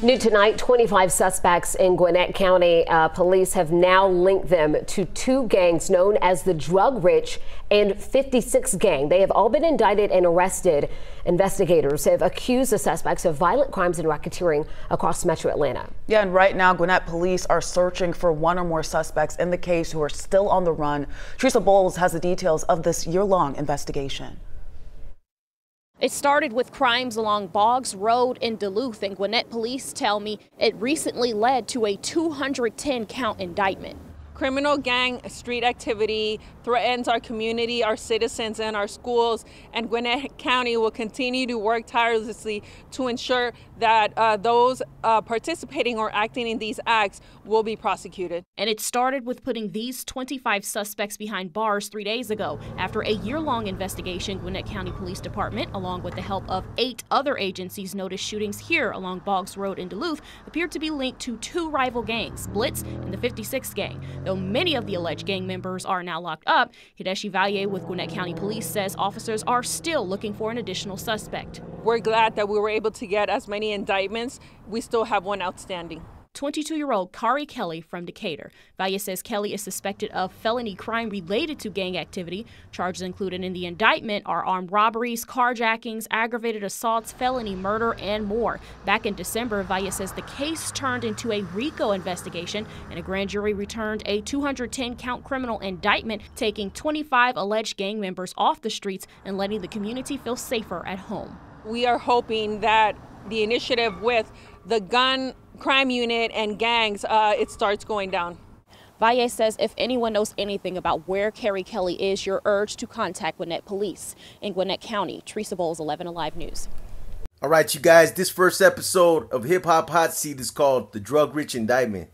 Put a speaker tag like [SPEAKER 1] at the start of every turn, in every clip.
[SPEAKER 1] New tonight, 25 suspects in Gwinnett County. Police have now linked them to two gangs known as the Drugrixh and 56 gang. They have all been indicted and arrested. Investigators have accused the suspects of violent crimes and racketeering across metro Atlanta.
[SPEAKER 2] Yeah, and right now, Gwinnett police are searching for one or more suspects in the case who are still on the run. Teresa Bowles has the details of this year-long investigation.
[SPEAKER 3] It started with crimes along Boggs Road in Duluth, and Gwinnett police tell me it recently led to a 210-count indictment.
[SPEAKER 4] Criminal gang street activity threatens our community, our citizens, and our schools, and Gwinnett County will continue to work tirelessly to ensure that those participating or acting in these acts will be prosecuted.
[SPEAKER 3] And it started with putting these 25 suspects behind bars 3 days ago. After a year-long investigation, Gwinnett County Police Department, along with the help of 8 other agencies, noticed shootings here along Boggs Road in Duluth appeared to be linked to 2 rival gangs, Blitz and the 56 gang. Though many of the alleged gang members are now locked up, Hideshi Vallier with Gwinnett County Police says officers are still looking for an additional suspect.
[SPEAKER 4] We're glad that we were able to get as many indictments. We still have one outstanding.
[SPEAKER 3] 22-year-old Kari Kelly from Decatur. Vallier says Kelly is suspected of felony crime related to gang activity. Charges included in the indictment are armed robberies, carjackings, aggravated assaults, felony murder, and more. Back in December, Vallier says the case turned into a RICO investigation, and a grand jury returned a 210-count criminal indictment, taking 25 alleged gang members off the streets and letting the community feel safer at home.
[SPEAKER 4] We are hoping that the initiative with the gun crime unit and gangs, it starts going down.
[SPEAKER 3] Vallier says if anyone knows anything about where Kari Kelly is, you're urged to contact Gwinnett Police. In Gwinnett County, Teresa Bowles, 11 Alive News.
[SPEAKER 5] All right, you guys, this first episode of Hip Hop Hot Seat is called the Drugrixh Indictment.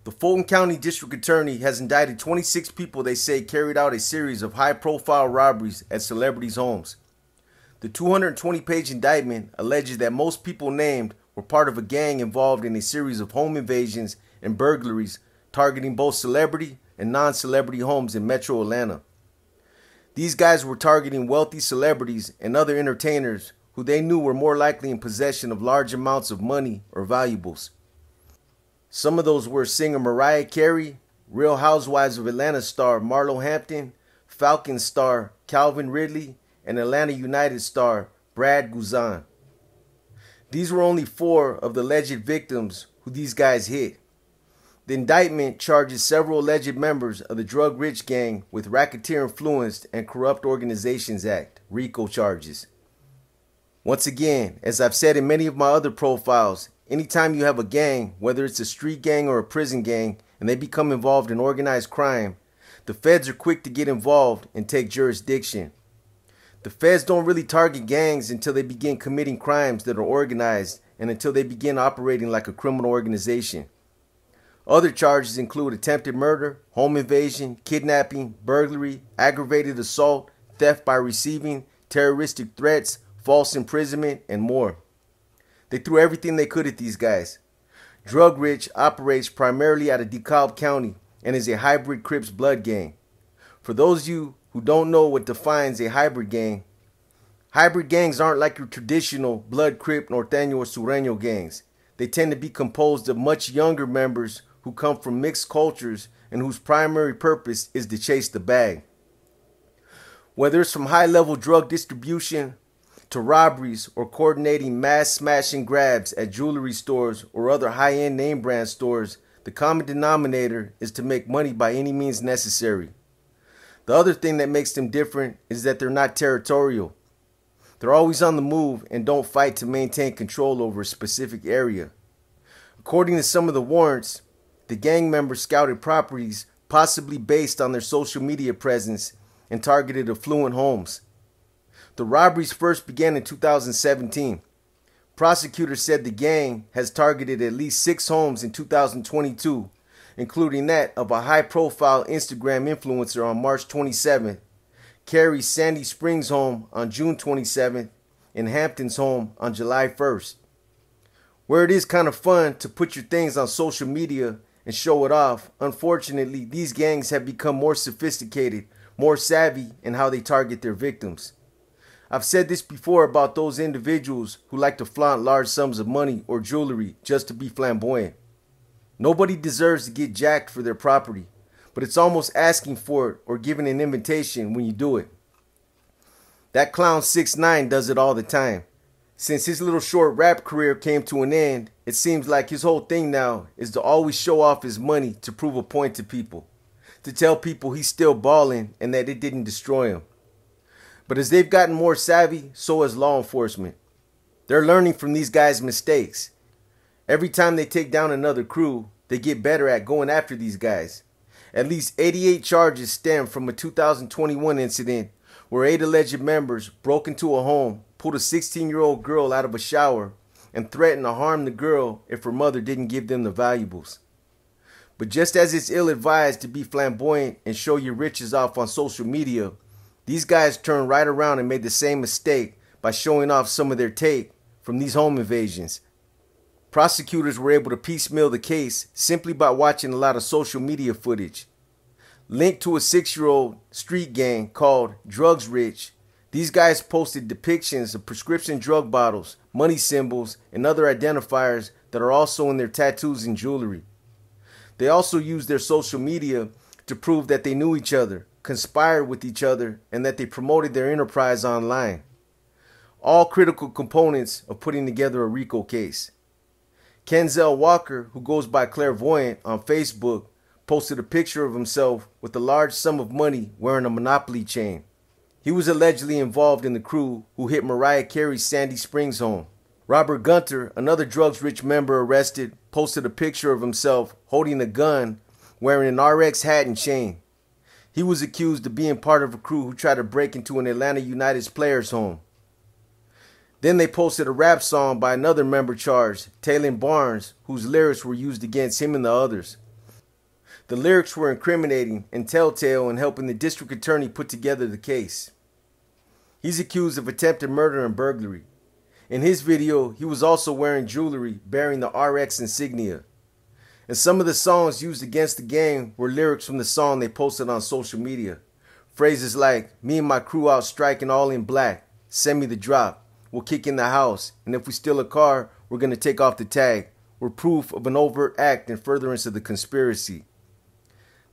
[SPEAKER 5] The Fulton County District Attorney has indicted 26 people they say carried out a series of high-profile robberies at celebrities' homes. The 220-page indictment alleges that most people named were part of a gang involved in a series of home invasions and burglaries targeting both celebrity and non-celebrity homes in metro Atlanta. These guys were targeting wealthy celebrities and other entertainers who they knew were more likely in possession of large amounts of money or valuables. Some of those were singer Mariah Carey, Real Housewives of Atlanta star Marlo Hampton, Falcon star Calvin Ridley, and Atlanta United star Brad Guzan. These were only 4 of the alleged victims who these guys hit. The indictment charges several alleged members of the Drugrixh gang with Racketeer Influenced and Corrupt Organizations Act, RICO charges. Once again, as I've said in many of my other profiles, anytime you have a gang, whether it's a street gang or a prison gang, and they become involved in organized crime, the feds are quick to get involved and take jurisdiction. The feds don't really target gangs until they begin committing crimes that are organized and until they begin operating like a criminal organization. Other charges include attempted murder, home invasion, kidnapping, burglary, aggravated assault, theft by receiving, terroristic threats, false imprisonment, and more. They threw everything they could at these guys. Drugrixh operates primarily out of DeKalb County and is a hybrid Crips blood gang. For those of you who don't know what defines a hybrid gangs aren't like your traditional blood Crip, Norteño, or Sureño gangs. They tend to be composed of much younger members who come from mixed cultures and whose primary purpose is to chase the bag. Whether it's from high-level drug distribution to robberies or coordinating mass smash and grabs at jewelry stores or other high-end name brand stores, the common denominator is to make money by any means necessary. The other thing that makes them different is that they're not territorial. They're always on the move and don't fight to maintain control over a specific area. According to some of the warrants, the gang members scouted properties possibly based on their social media presence and targeted affluent homes. The robberies first began in 2017. Prosecutors said the gang has targeted at least 6 homes in 2022, including that of a high-profile Instagram influencer on March 27th, Carrie's Sandy Springs home on June 27th, and Hampton's home on July 1st. Where it is kind of fun to put your things on social media and show it off, unfortunately, these gangs have become more sophisticated, more savvy in how they target their victims. I've said this before about those individuals who like to flaunt large sums of money or jewelry just to be flamboyant. Nobody deserves to get jacked for their property, but it's almost asking for it or giving an invitation when you do it. That clown 6ix9ine does it all the time. Since his little short rap career came to an end, it seems like his whole thing now is to always show off his money to prove a point to people, to tell people he's still balling and that it didn't destroy him. But as they've gotten more savvy, so has law enforcement. They're learning from these guys' mistakes. Every time they take down another crew, they get better at going after these guys. At least 88 charges stem from a 2021 incident where 8 alleged members broke into a home, pulled a 16-year-old girl out of a shower, and threatened to harm the girl if her mother didn't give them the valuables. But just as it's ill-advised to be flamboyant and show your riches off on social media, these guys turned right around and made the same mistake by showing off some of their take from these home invasions. Prosecutors were able to piecemeal the case simply by watching a lot of social media footage. Linked to a 6-year-old street gang called Drugrixh, these guys posted depictions of prescription drug bottles, money symbols, and other identifiers that are also in their tattoos and jewelry. They also used their social media to prove that they knew each other, conspired with each other, and that they promoted their enterprise online. All critical components of putting together a RICO case. Kenzel Walker, who goes by Clairvoyant on Facebook, posted a picture of himself with a large sum of money wearing a Monopoly chain. He was allegedly involved in the crew who hit Mariah Carey's Sandy Springs home. Robert Gunter, another Drugrixh member arrested, posted a picture of himself holding a gun, wearing an RX hat and chain. He was accused of being part of a crew who tried to break into an Atlanta United's player's home. Then they posted a rap song by another member charged, Taylon Barnes, whose lyrics were used against him and the others. The lyrics were incriminating and telltale in helping the district attorney put together the case. He's accused of attempted murder and burglary. In his video, he was also wearing jewelry bearing the RX insignia. And some of the songs used against the gang were lyrics from the song they posted on social media. Phrases like, "Me and my crew out striking all in black, send me the drop, we'll kick in the house, and if we steal a car, we're going to take off the tag," were proof of an overt act in furtherance of the conspiracy.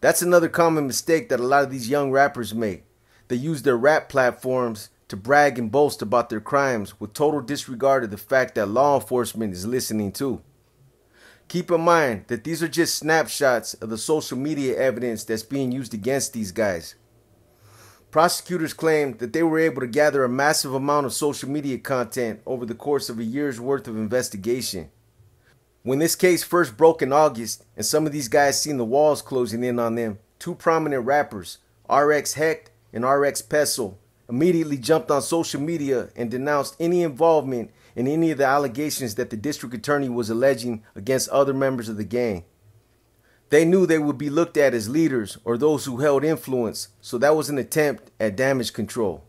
[SPEAKER 5] That's another common mistake that a lot of these young rappers make. They use their rap platforms to brag and boast about their crimes with total disregard of the fact that law enforcement is listening too. Keep in mind that these are just snapshots of the social media evidence that's being used against these guys. Prosecutors claimed that they were able to gather a massive amount of social media content over the course of a year's worth of investigation. When this case first broke in August and some of these guys seen the walls closing in on them, 2 prominent rappers, RX Hecht and RX Peso, immediately jumped on social media and denounced any involvement in any of the allegations that the district attorney was alleging against other members of the gang. They knew they would be looked at as leaders or those who held influence, so that was an attempt at damage control.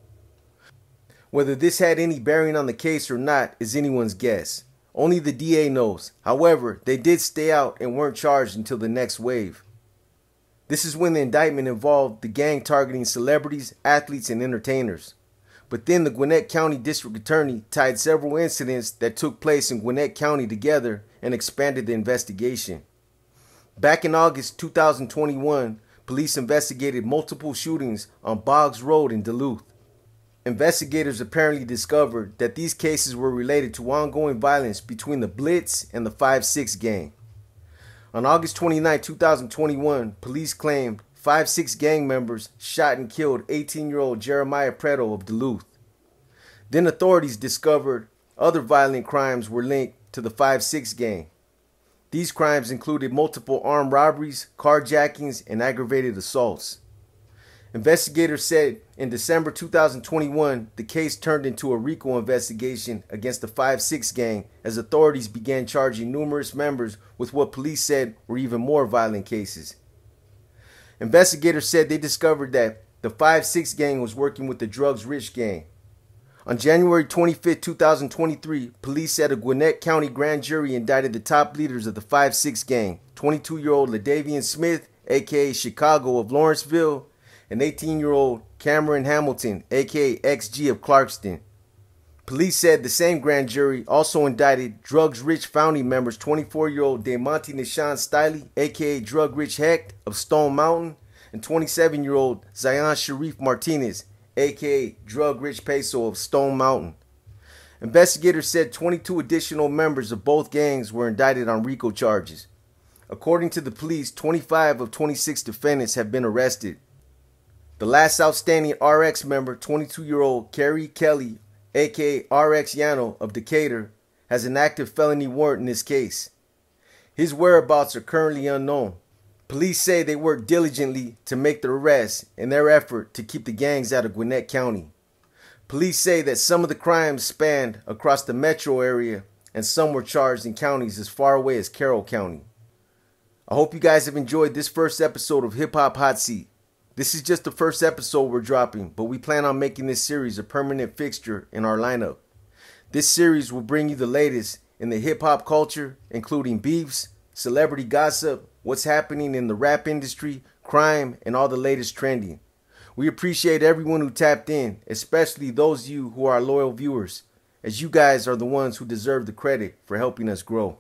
[SPEAKER 5] Whether this had any bearing on the case or not is anyone's guess. Only the DA knows. However, they did stay out and weren't charged until the next wave. This is when the indictment involved the gang targeting celebrities, athletes, and entertainers. But then the Gwinnett County District Attorney tied several incidents that took place in Gwinnett County together and expanded the investigation. Back in August 2021, police investigated multiple shootings on Boggs Road in Duluth. Investigators apparently discovered that these cases were related to ongoing violence between the Blitz and the 5-6 gang. On August 29, 2021, police claimed 5-6 gang members shot and killed 18-year-old Jeremiah Preto of Duluth. Then authorities discovered other violent crimes were linked to the 5-6 gang. These crimes included multiple armed robberies, carjackings, and aggravated assaults. Investigators said in December 2021, the case turned into a RICO investigation against the 5-6 gang as authorities began charging numerous members with what police said were even more violent cases. Investigators said they discovered that the 5-6 gang was working with the Drugrixh gang. On January 25, 2023, police said a Gwinnett County grand jury indicted the top leaders of the 5-6 gang, 22-year-old LaDavian Smith, aka Chicago of Lawrenceville, and 18-year-old Cameron Hamilton, aka XG of Clarkston. Police said the same grand jury also indicted Drugrixh founding members 24-year-old DeMonte Nishan Stiley, aka Drugrixh Hecht of Stone Mountain, and 27-year-old Zion Sharif Martinez, aka Drugrixh Peso of Stone Mountain. Investigators said 22 additional members of both gangs were indicted on RICO charges. According to the police, 25 of 26 defendants have been arrested. The last outstanding RX member, 22-year-old Carrie Kelly, aka RX Yano of Decatur, has an active felony warrant in this case. His whereabouts are currently unknown. Police say they worked diligently to make the arrest in their effort to keep the gangs out of Gwinnett County. Police say that some of the crimes spanned across the metro area and some were charged in counties as far away as Carroll County. I hope you guys have enjoyed this first episode of Hip Hop Hot Seat. This is just the first episode we're dropping, but we plan on making this series a permanent fixture in our lineup. This series will bring you the latest in the hip hop culture, including beefs, celebrity gossip, what's happening in the rap industry, crime, and all the latest trending. We appreciate everyone who tapped in, especially those of you who are our loyal viewers, as you guys are the ones who deserve the credit for helping us grow.